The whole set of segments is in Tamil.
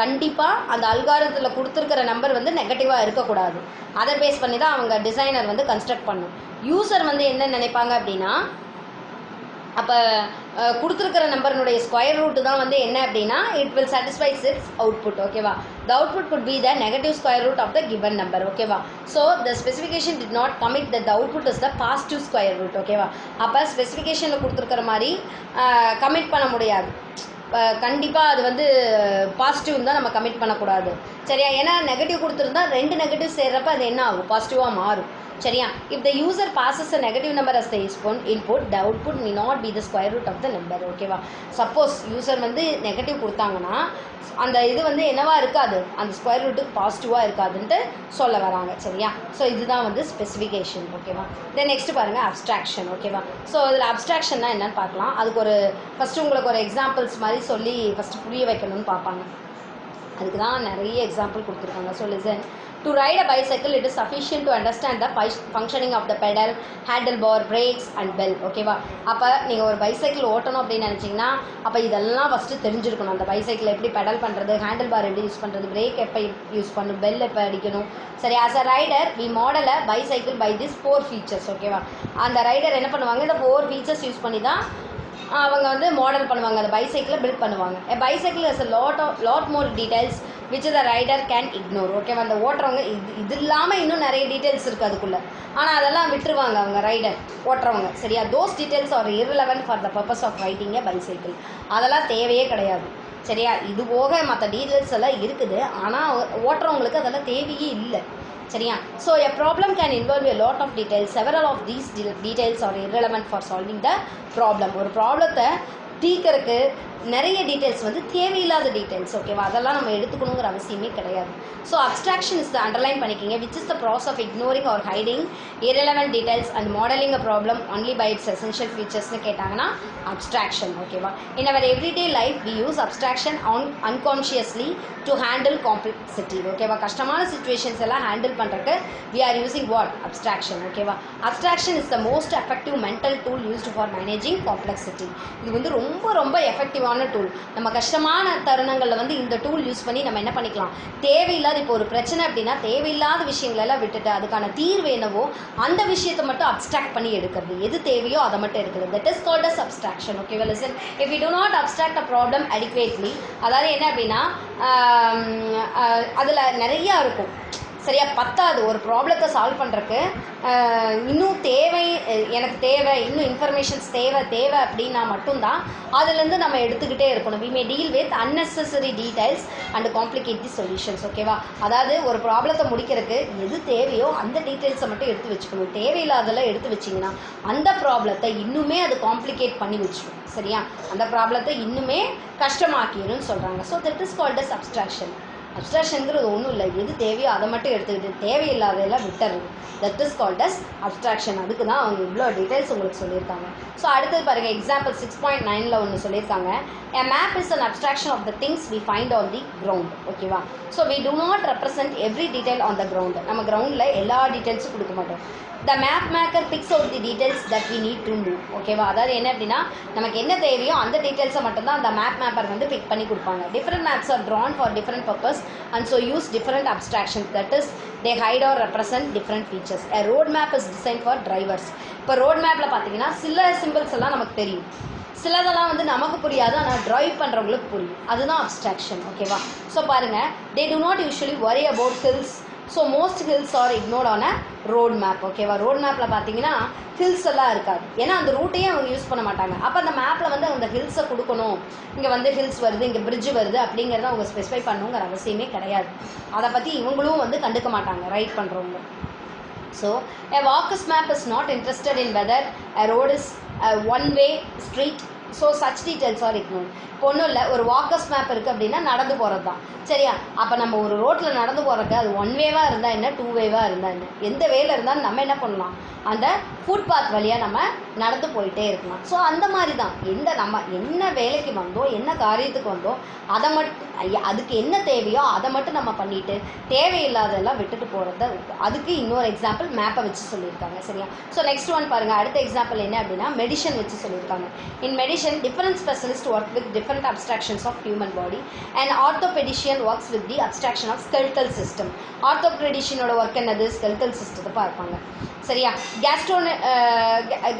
கண்டிப்பாக அந்த அல்காரத்தில் கொடுத்துருக்கிற நம்பர் வந்து நெகட்டிவாக இருக்கக்கூடாது. அதை பேஸ் பண்ணி தான் அவங்க டிசைனர் வந்து கன்ஸ்ட்ரக்ட் பண்ணும். யூசர் வந்து என்ன நினைப்பாங்க அப்படின்னா, அப்போ கொடுத்துருக்கிற நம்பர்னுடைய ஸ்கொயர் ரூட்டு தான் வந்து என்ன அப்படின்னா it will satisfy its output. ஓகேவா? The output could be the negative square root of the given number. ஓகேவா? So the specification did not commit that the output is the positive square root. ஓகேவா? அப்போ ஸ்பெசிஃபிகேஷனில் கொடுத்துருக்கிற மாதிரி கமிட் பண்ண முடியாது. கண்டிப்பாக அது வந்து பாசிட்டிவ் தான் நம்ம கமிட் பண்ணக்கூடாது. சரியா? ஏன்னா நெகட்டிவ் கொடுத்துருந்தா 2 நெகட்டிவ் சேர்றப்ப அது என்ன ஆகும்? பாசிட்டிவாக மாறும். சரியா? If the user passes a negative number as the input the output may not be the square root of the number. ஓகேவா? சப்போஸ் யூசர் வந்து நெகட்டிவ் கொடுத்தாங்கன்னா அந்த இது வந்து என்னவா இருக்காது, அந்த ஸ்கொயர் ரூட்டுக்கு பாசிட்டிவாக இருக்காதுன்ட்டு சொல்ல வராங்க. சரியா? ஸோ இதுதான் வந்து ஸ்பெசிஃபிகேஷன். ஓகேவா? தென் நெக்ஸ்ட் பாருங்கள் அப்ஸ்ட்ராக்ஷன். ஓகேவா? ஸோ இதில் அப்ஸ்ட்ராக்ஷன்னா என்னன்னு பார்க்கலாம். அதுக்கு ஒரு ஃபஸ்ட்டு உங்களுக்கு ஒரு எக்ஸாம்பிள்ஸ் மாதிரி சொல்லி ஃபஸ்ட்டு புரிய வைக்கணும்னு பார்ப்பாங்க. அதுக்கு தான் நிறைய எக்ஸாம்பிள் கொடுத்துருக்காங்க. So listen. To ride a bicycle, it is sufficient to understand the functioning of the pedal, handlebar, brakes and bell. ஓகேவா? அப்போ நீங்கள் ஒரு பைசைக்கிள் ஓட்டணும் அப்படின்னு நினச்சிங்கன்னா அப்போ இதெல்லாம் ஃபஸ்ட்டு தெரிஞ்சிருக்கணும். அந்த பைசைக்கிள் எப்படி பெடல் பண்ணுறது, ஹேண்டில் பார் எப்படி யூஸ் பண்ணுறது, பிரேக் எப்போ யூஸ் பண்ணணும், பெல் எப்போ அடிக்கணும். சரி, as a rider we model a bicycle by this 4 features. ஓகேவா? அந்த ரைடர் என்ன பண்ணுவாங்க, இந்த 4 ஃபீச்சர்ஸ் யூஸ் பண்ணி தான் அவங்க வந்து மாடல் பண்ணுவாங்க, அந்த பைசைக்கிளை பில்ட் பண்ணுவாங்க. Bicycle is a lot more details which the rider can ignore. ஓகேவா? அந்த ஓட்டுறவங்க இது இல்லாமல் இன்னும் நிறைய டீட்டெயில்ஸ் இருக்குது அதுக்குள்ளே, ஆனால் அதெல்லாம் விட்டுருவாங்க அவங்க ரைடர் ஓட்டுறவங்க. சரியா? Those details are irrelevant for the purpose of riding a bicycle. அதெல்லாம் தேவையே கிடையாது. சரியா? இது போக மற்ற டீட்டெயில்ஸ் எல்லாம் இருக்குது, ஆனால் ஓட்டுறவங்களுக்கு அதெல்லாம் தேவையே இல்லை. சரியா? So a problem can involve a lot of details. Several of these details are irrelevant for solving the problem. ஒரு ப்ராப்ளத்தை தீர்க்கறதுக்கு நிறைய டீட்டெயில்ஸ் வந்து தேவையில்லாத டீட்டெயில்ஸ். ஓகேவா? அதெல்லாம் நம்ம எடுத்துக்கணுங்கிற அவசியமே கிடையாது. So abstraction is the underline பண்ணிக்கிங்க which is the process of ignoring or hiding irrelevant details and modeling a problem only by its essential featuresனு கேட்டாங்கன்னா அப்ஸ்ட்ராக்ஷன். ஓகேவா? in our everyday life we use abstraction unconsciously to handle complexity. ஓகேவா? கஷ்டமான சிச்சுவேஷன்ஸ் எல்லாம் ஹேண்டில் பண்ணுறதுக்கு we are using what? abstraction. ஓகேவா? abstraction is the most effective mental tool used for managing complexity. இது வந்து ரொம்ப ரொம்ப எஃபெக்டிவான டூல். நம்ம கஷ்டமான தருணங்களில் வந்து இந்த டூல் யூஸ் பண்ணி நம்ம என்ன பண்ணிக்கலாம், தேவையில்லாத இப்போ ஒரு பிரச்சனை அப்படின்னா தேவையில்லாத விஷயங்களெல்லாம் விட்டுட்டு அதுக்கான தீர்வு என்னவோ அந்த விஷயத்தை மட்டும் அப்ஸ்ட்ராக்ட் பண்ணி எடுக்கிறது. எது தேவையோ அதை மட்டும் எடுக்கிறது. That is called as abstraction. ஓகேவா? Listen. If you do not abstract a problem adequately, அதாவது என்ன அப்படின்னா அதில் நிறையா இருக்கும். சரியா? பத்தாது ஒரு ப்ராப்ளத்தை சால்வ் பண்ணுறக்கு இன்னும் எனக்கு தேவை இன்னும் இன்ஃபர்மேஷன்ஸ் தேவை அப்படின்னா மட்டும்தான் அதுலேருந்து நம்ம எடுத்துக்கிட்டே இருக்கணும். We may deal with unnecessary details and complicate the solutions. ஓகேவா? அதாவது ஒரு ப்ராப்ளத்தை முடிக்கிறதுக்கு எது தேவையோ அந்த டீட்டெயில்ஸை மட்டும் எடுத்து வச்சுக்கணும். தேவையில்லாதெல்லாம் எடுத்து வச்சிங்கன்னா அந்த ப்ராப்ளத்தை இன்னுமே அது காம்ப்ளிகேட் பண்ணி வச்சிடும். சரியா? அந்த ப்ராப்ளத்தை இன்னுமே கஷ்டமாக்கிடும்னு சொல்கிறாங்க. So that is called as abstraction. அப்ஸ்ட்ராக்ஷனுங்கிறது ஒன்றும் இல்லை, எது தேவையோ அதை மட்டும் எடுத்துக்கிட்டு தேவையில்லாதெல்லாம் விட்டுறது. That is called as abstraction. அதுக்கு தான் அவங்க இவ்வளோ டீட்டெயில்ஸ் உங்களுக்கு சொல்லியிருக்காங்க. ஸோ அடுத்தது பாருங்கள், எக்ஸாம்பிள் 6.9ல் ஒன்று சொல்லியிருக்காங்க. A map is an abstraction of the things we find on the ground. ஓகேவா? So we do not represent every detail on the ground. நம்ம கிரவுண்டில் எல்லா டீட்டெயில்ஸும் கொடுக்க மாட்டோம். The map maker picks out the details that we need to know. ஓகேவா? அதாவது என்ன அப்படின்னா நமக்கு என்ன தேவையோ அந்த டீட்டெயில்ஸை மட்டும்தான் அந்த மேப் மேப்பர் வந்து பிக் பண்ணி கொடுப்பாங்க. Different maps are drawn for different purpose and so use different abstractions. That is they hide or represent different features. A road map is designed for drivers. இப்போ ரோட் மேப்பில் பார்த்தீங்கன்னா சில சிம்பிள்ஸ் எல்லாம் நமக்கு தெரியும், சிலதெல்லாம் வந்து நமக்கு புரியாது, ஆனால் ட்ரைவ் பண்ணுறவங்களுக்கு புரியும். அதுதான் அப்ஸ்ட்ராக்ஷன். ஓகேவா? ஸோ பாருங்கள், they do not usually worry about hills. So most hills are ignored on a road map. ஓகேவா? ரோட் மேப்பில் பார்த்தீங்கன்னா ஹில்ஸ் எல்லாம் இருக்காது, ஏன்னா அந்த ரூட்டையே அவங்க யூஸ் பண்ண மாட்டாங்க. அப்போ அந்த மேப்பில் வந்து அந்த ஹில்ஸை கொடுக்கணும், இங்கே வந்து ஹில்ஸ் வருது, இங்கே பிரிட்ஜ் வருது அப்படிங்கிறத அவங்க ஸ்பெசிஃபை பண்ணுங்கிற அவசியமே கிடையாது. அதை பற்றி இவங்களும் வந்து கண்டுக்க மாட்டாங்க ரைட் பண்ணுறவங்க. So a walker's map is not interested in whether a road is a one-way street. So such details are ignored. இப்போ ஒன்றும் இல்லை, ஒரு வாக்கர்ஸ் மேப் இருக்குது அப்படின்னா நடந்து போகிறது தான். சரியா? அப்போ நம்ம ஒரு ரோட்டில் நடந்து போகிறக்கு அது 1 வேவாக இருந்தால் என்ன, 2 வேவாக இருந்தால் என்ன, எந்த வேல இருந்தாலும் நம்ம என்ன பண்ணலாம், அந்த ஃபுட்பாத் வழியாக நம்ம நடந்து போயிட்டே இருக்கலாம். ஸோ அந்த மாதிரி தான் நம்ம என்ன வேலைக்கு வந்தோம், என்ன காரியத்துக்கு வந்தோம், அதை மட்டும் அதுக்கு என்ன தேவையோ அதை மட்டும் நம்ம பண்ணிவிட்டு தேவையில்லாதெல்லாம் விட்டுட்டு போகிறது. அதுக்கு இன்னொரு எக்ஸாம்பிள் மேப்பை வச்சு சொல்லியிருக்காங்க. சரியா? ஸோ நெக்ஸ்ட் ஒன் பாருங்கள். அடுத்த எக்ஸாம்பிள் என்ன அப்படின்னா மெடிஷன் வச்சு சொல்லியிருக்காங்க. In medicine different specialist work with different different abstractions of human body. And orthopedician works with the abstraction of skeletal system. Orthopedician ஓட ஒர்க் என்னது? skeletal system பார்ப்பாங்க. சரியா?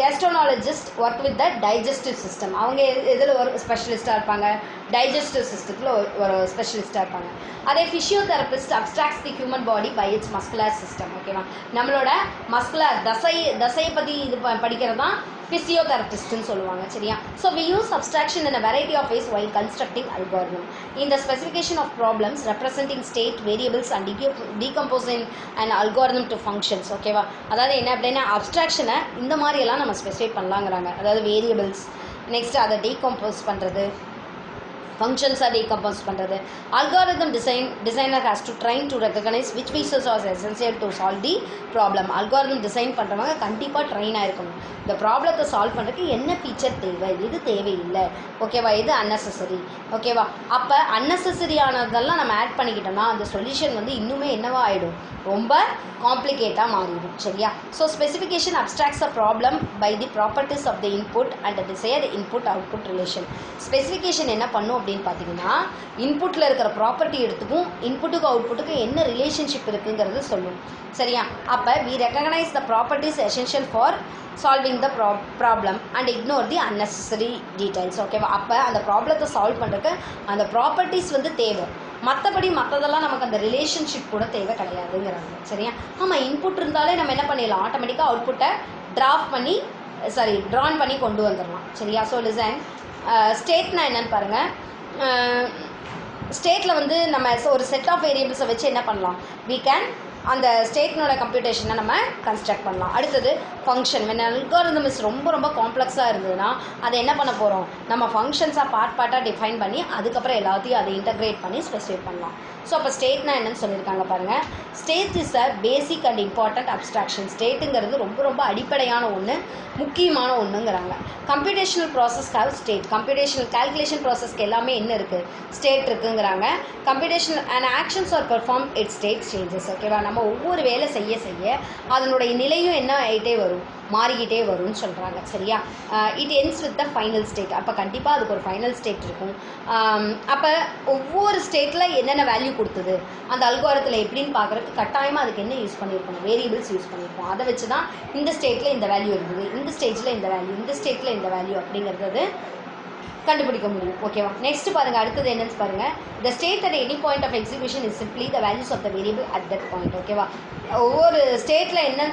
gastroenterologist work with the digestive system. அவங்க எதில் ஒரு ஸ்பெஷலிஸ்டாக இருப்பாங்க? digestive systemல ஒரு ஸ்பெஷலிஸ்டாக இருப்பாங்க. அதே physiotherapist abstracts the human body by its muscular system. ஓகேவா? நம்மளோட மஸ்குலர் தசையை பற்றி இது படிக்கிறது தான் physiotherapistன்னு சொல்லுவாங்க. சரியா? So we use abstraction in a variety of ways while constructing algorithm. In the specification of problems representing state variables and decomposing an algorithm to functions. ஓகேவா? அதாவது என்ன அப்படின்னா அப்ஸ்ட்ராக்ஷனை இந்த மாதிரியெல்லாம் நம்ம ஸ்பெசிஃபை பண்ணலாங்கிறாங்க. அதாவது வேரியபிள்ஸ், நெக்ஸ்ட் அதை டீகம்போஸ் பண்ணுறது, ஃபங்க்ஷன்ஸாக டீகம்போஸ் பண்ணுறது. Algorithm designer has to trying to recognise which pieces R essential to solve the problem. Algorithm design பண்ணுறவங்க கண்டிப்பாக ட்ரெயின் ஆகிருக்கணும். இந்த ப்ராப்ளத்தை சால்வ் பண்ணுறதுக்கு என்ன ஃபீச்சர் தேவை, எது தேவையில்லை, ஓகேவா, எது அன்னெசரி, ஓகேவா. அப்போ அன்னெசரியானதெல்லாம் நம்ம ஆட் பண்ணிக்கிட்டோம்னா அந்த சொல்யூஷன் வந்து இன்னுமே என்னவா ஆகிடும், ரொம்ப காம்ப்ளிகேட்டாக மாறிடும். சரியா? So specification abstracts a problem by the properties of the input and desired input output relation. Specification என்ன பண்ணும் அப்படின்னு பார்த்தீங்கன்னா இன்புட்டில் இருக்கிற ப்ராப்பர்ட்டி எடுத்துக்கும் இன்புட்டுக்கு அவுட்புட்டுக்கு என்ன ரிலேஷன்ஷிப் இருக்குங்கிறது சொல்லும். சரியா? அப்போ we recognise the properties essential for solving the problem and ignore the unnecessary details. ஓகேவா? அப்போ அந்த ப்ராப்ளத்தை சால்வ் பண்ணுறதுக்கு அந்த ப்ராப்பர்ட்டிஸ் வந்து தேவை, மற்றபடி மற்றதெல்லாம் நமக்கு அந்த ரிலேஷன்ஷிப் கூட தேவை கிடையாதுங்கிறாங்க. சரியா? ஆமாம், இன்புட் இருந்தாலே நம்ம என்ன பண்ணிடலாம், ஆட்டோமேட்டிக்காக அவுட்புட்டை ட்ரான் பண்ணி கொண்டு வந்துடலாம். சரியா? ஸோ லிசன், ஸ்டேட்னா என்னன்னு பாருங்கள். ஸ்டேட்டில் வந்து நம்ம ஒரு செட் ஆஃப் வேரியபிள்ஸை வச்சு என்ன பண்ணலாம், we can அந்த ஸ்டேட்னோட கம்ப்யூட்டேஷனை நம்ம கன்ஸ்ட்ரக்ட் பண்ணலாம். அடுத்தது ஃபங்க்ஷன். when algorithm is ரொம்ப காம்ப்ளெக்ஸாக இருந்ததுன்னா அதை என்ன பண்ண போகிறோம், நம்ம ஃபங்க்ஷன்ஸாக பார்ட்டாக டிஃபைன் பண்ணி அதுக்கப்புறம் எல்லாத்தையும் அதை இன்டகிரேட் பண்ணி ஸ்பெசிஃபை பண்ணலாம். ஸோ அப்போ ஸ்டேட்னா என்னன்னு சொல்லியிருக்காங்க பாருங்கள். State is a basic and important abstraction. ஸ்டேட்டுங்கிறது ரொம்ப அடிப்படையான ஒன்று, முக்கியமான ஒன்றுங்கிறாங்க. Computational process have state. Computational calculation ப்ராசஸ்க்கு எல்லாமே என்ன இருக்குது, ஸ்டேட் இருக்குங்கிறாங்க. Computational and actions are perform it state changes. ஓகேவா? நம்ம ஒவ்வொரு வேலை செய்ய அதனுடைய நிலையும் என்ன ஆகிட்டே வரும், மாறிக்கிட்டே வரும்னு சொல்கிறாங்க. சரியா? It ends with the final state. அப்போ கண்டிப்பாக அதுக்கு ஒரு ஃபைனல் ஸ்டேட் இருக்கும். அப்போ ஒவ்வொரு ஸ்டேட்டில் என்னென்ன வேல்யூ கொடுத்தது அந்த அல்காரிதத்தில் எப்படின்னு பார்க்குறதுக்கு கட்டாயமாக அதுக்கு என்ன யூஸ் பண்ணியிருக்கணும், வேரியபிள்ஸ் யூஸ் பண்ணியிருக்கோம். அதை வச்சு தான் இந்த ஸ்டேட்டில் இந்த வேல்யூ இருந்தது, இந்த ஸ்டேஜில் இந்த வேல்யூ, இந்த ஸ்டேட்டில் இந்த வேல்யூ அப்படிங்கிறது கண்டுபிடிக்க முடியும். ஓகேவா? நெக்ஸ்ட் பாருங்கள், அடுத்தது என்னன்னு பாருங்கள். The state at any point of execution is simply the values of the variable at that point. ஓகேவா? ஒவ்வொரு ஸ்டேட்டில் என்ன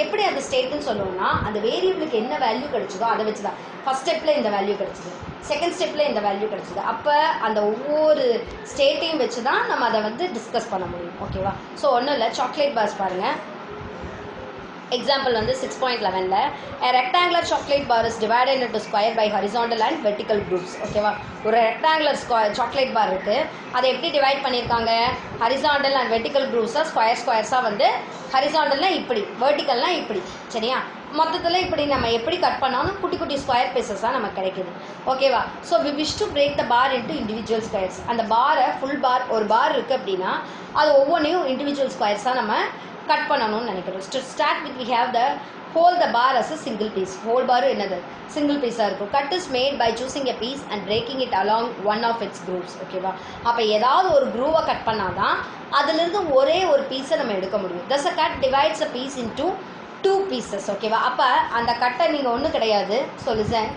எப்படி அந்த ஸ்டேட்டுன்னு சொல்லுவோம்னா அந்த வேரியபிளுக்கு என்ன வேல்யூ கிடைச்சதோ அதை வச்சு தான். ஃபஸ்ட் ஸ்டெப்பில் இந்த வேல்யூ கிடச்சிது, செகண்ட் ஸ்டெப்பில் இந்த வேல்யூ கிடச்சிது. அப்போ அந்த ஒவ்வொரு ஸ்டேட்டையும் வச்சு தான் நம்ம அதை வந்து டிஸ்கஸ் பண்ண முடியும். ஓகேவா? ஸோ ஒன்றும் இல்லை, சாக்லேட் பார்ஸ் பாருங்கள். எக்ஸாம்பிள் வந்து 6.11ல a rectangular chocolate bar is divided into square by horizontal and vertical groups. ஓகேவா? ஒரு ரெக்டாங்குலர் சாக்லேட் பார் இருக்குது, அதை எப்படி டிவைட் பண்ணியிருக்காங்க, ஹரிசாண்டல் அண்ட் வெர்டிக்கல் குரூப்ஸாக ஸ்கொயர்ஸாக வந்து ஹரிசாண்டல்னால் இப்படி, வெர்டிக்கல்னால் இப்படி. சரியா? மொத்தத்தில் இப்படி நம்ம எப்படி கட் பண்ணாலும் குட்டி ஸ்கொயர் பீசஸாக நமக்கு கிடைக்குது. ஓகேவா? So we wish to break the bar into individual squares. அந்த பாரை ஃபுல் பார், ஒரு பார் இருக்குது அப்படின்னா அது ஒவ்வொன்றையும் இண்டிவிஜுவல் ஸ்கொயர்ஸாக நம்ம கட் பண்ணணும்னு நினைக்கிறோம். To start with we have the whole the bar as a single piece. Whole bar என்னது, சிங்கிள் பீஸாக இருக்கும். Cut is made by choosing a piece and breaking it along one of its groups. ஓகேவா? அப்போ ஏதாவது ஒரு குரூவை கட் பண்ணால் தான் அதுலேருந்து ஒரே ஒரு பீஸை நம்ம எடுக்க முடியும். Thus a cut divides a piece into 2 pieces. ஓகேவா? அப்போ அந்த கட்டை நீங்கள் ஒன்றும் கிடையாது. ஸோ லிசன்,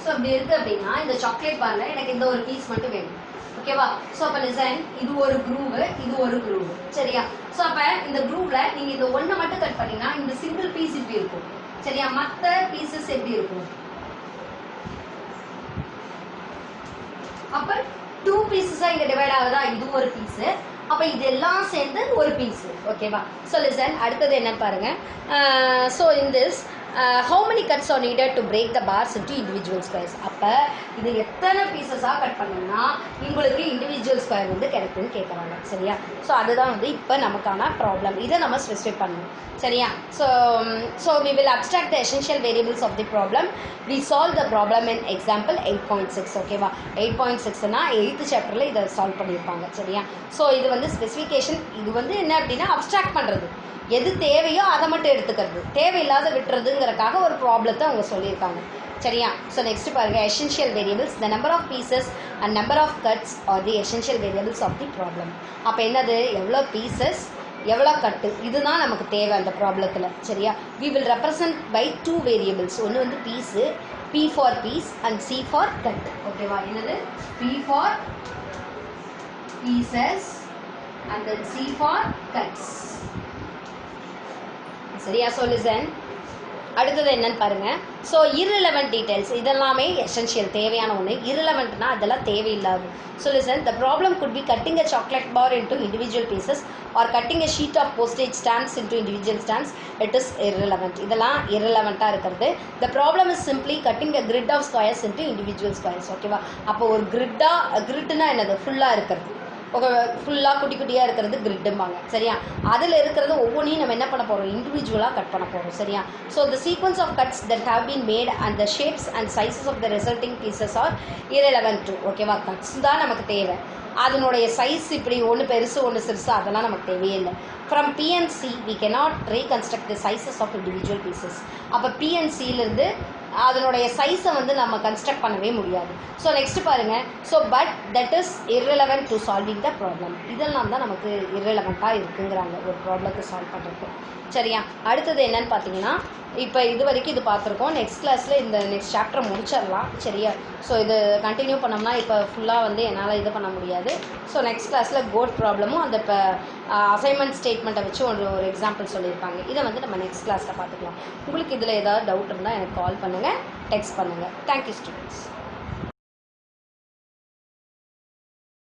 ஸோ அப்படி இருக்குது அப்படின்னா இந்த சாக்லேட் பாரில் எனக்கு இந்த ஒரு பீஸ் மட்டும் வேணும். ஓகேவா? ஸோ அப்போ லிசன், இது ஒரு குரூவு, இது ஒரு குரூவு. சரியா? ஸோ அப்போ இந்த குரூவில் நீங்கள் இந்த ஒன்றை மட்டும் கட் பண்ணிங்கன்னா இந்த சிங்கிள் பீஸ் இப்படி இருக்கும். சரியா? மற்ற பீசஸ் எப்படி இருக்கும், அப்போ 2 பீசஸாக இங்கே டிவைட் ஆகுதா, இது ஒரு பீஸு, அப்போ இதெல்லாம் சேர்ந்து ஒரு பீஸு. ஓகேவா? ஸோ லிசன், அடுத்தது என்னன்னு பாருங்கள். So in this how many cuts are needed to break the bars into individual squares. அப்போ இது எத்தனை பீசஸாக கட் பண்ணோம்னா உங்களுக்கு இண்டிவிஜுவல் ஸ்கொயர் வந்து கிடைக்கும்னு கேட்குறாங்க. சரியா? ஸோ அதுதான் வந்து இப்போ நமக்கான ப்ராப்ளம். இதை நம்ம ஸ்பெசிஃபை பண்ணணும். சரியா? So we will abstract the essential variables of the problem. We solve the problem in example 8.6. ஓகேவா? 8.6னா 8th சாப்டரில் இதை சால்வ் பண்ணியிருப்பாங்க. சரியா? ஸோ இது வந்து ஸ்பெசிஃபிகேஷன். இது வந்து என்ன அப்படின்னா அப்ஸ்ட்ராக்ட் பண்ணுறது, எது தேவையோ அதை மட்டும் எடுத்துக்கிறது, தேவையில்லாத விட்டுறதுங்கிறக்காக ஒரு ப்ராப்ளத்தை அவங்க சொல்லியிருக்காங்க. சரியா? ஸோ நெக்ஸ்ட் பாருங்கள், essential variables. The number of pieces and number of cuts are the essential variables of the problem. அப்போ என்னது, எவ்வளோ பீசஸ் எவ்வளோ கட்டு, இதுதான் நமக்கு தேவை அந்த ப்ராப்ளத்தில். சரியா? We will represent by 2 variables. ஒன்று வந்து piece, P for piece and C for cut. ஓகேவா? என்னது, P for pieces and then C for cuts. சரியா? ஸோ லிசன், அடுத்தது என்னன்னு பாருங்கள். ஸோ irrelevant டீட்டெயில்ஸ் இதெல்லாமே எசென்ஷியல், தேவையான ஒன்று. irrelevantனா அதெல்லாம் தேவையில்லாது. So listen, the problem could be cutting a chocolate bar into individual pieces or cutting a sheet of postage stamps into individual stamps. It is irrelevant. இதெல்லாம் irrelevant-ஆக இருக்கிறது. The problem is simply cutting a grid of squares into individual squares. ஓகேவா? அப்போ ஒரு கிரிட்னா என்னது, ஃபுல்லாக இருக்கிறது. ஃபுல்லாக குட்டி குட்டியாக இருக்கிறது கிரிட்டும்பாங்க. சரியா? அதில் இருக்கிறது ஒவ்வொன்றையும் நம்ம என்ன பண்ண போகிறோம், இண்டிவிஜுவலாக கட் பண்ண போகிறோம். சரியா? So the sequence of cuts that have been made and the shapes and sizes of the resulting pieces are irrelevant too. ஓகேவா? கட்ஸ் தான் நமக்கு தேவை. அதனுடைய சைஸ் இப்படி ஒன்று பெருசு ஒன்று சிறுசு அதெல்லாம் நமக்கு தேவையே இல்லை. From PNC we cannot reconstruct the sizes of individual pieces. அப்போ PNCலேருந்து அதனுடைய சைஸை வந்து நம்ம கன்ஸ்ட்ரக்ட் பண்ணவே முடியாது. ஸோ நெக்ஸ்ட் பாருங்கள். So but that is irrelevant to solving the problem. இதெல்லாம் தான் நமக்கு irrelevant-ஆக இருக்குங்கிறாங்க ஒரு ப்ராப்ளத்தை சால்வ் பண்ணுறதுக்கு. சரியா? அடுத்தது என்னன்னு பார்த்தீங்கன்னா, இப்போ இது வரைக்கும் இது பார்த்துருக்கோம். நெக்ஸ்ட் கிளாஸில் இந்த நெக்ஸ்ட் சாப்டர் முடிச்சிடலாம். சரியா? ஸோ இது கண்டினியூ பண்ணோம்னா இப்போ ஃபுல்லாக வந்து என்னால் இது பண்ண முடியாது. ஸோ நெக்ஸ்ட் கிளாஸில் கோட் ப்ராப்ளமும் அந்த இப்போ அசைன்மெண்ட் ஸ்டேட்மெண்ட்டை வச்சு ஒரு எக்ஸாம்பிள் சொல்லியிருப்பாங்க. இதை வந்து நம்ம நெக்ஸ்ட் கிளாஸில் பார்த்துக்கலாம். உங்களுக்கு இதில் ஏதாவது டவுட் இருந்தால் எனக்கு கால் பண்ணுங்கள், டெக்ஸ்ட் பண்ணுங்கள். Thank you students.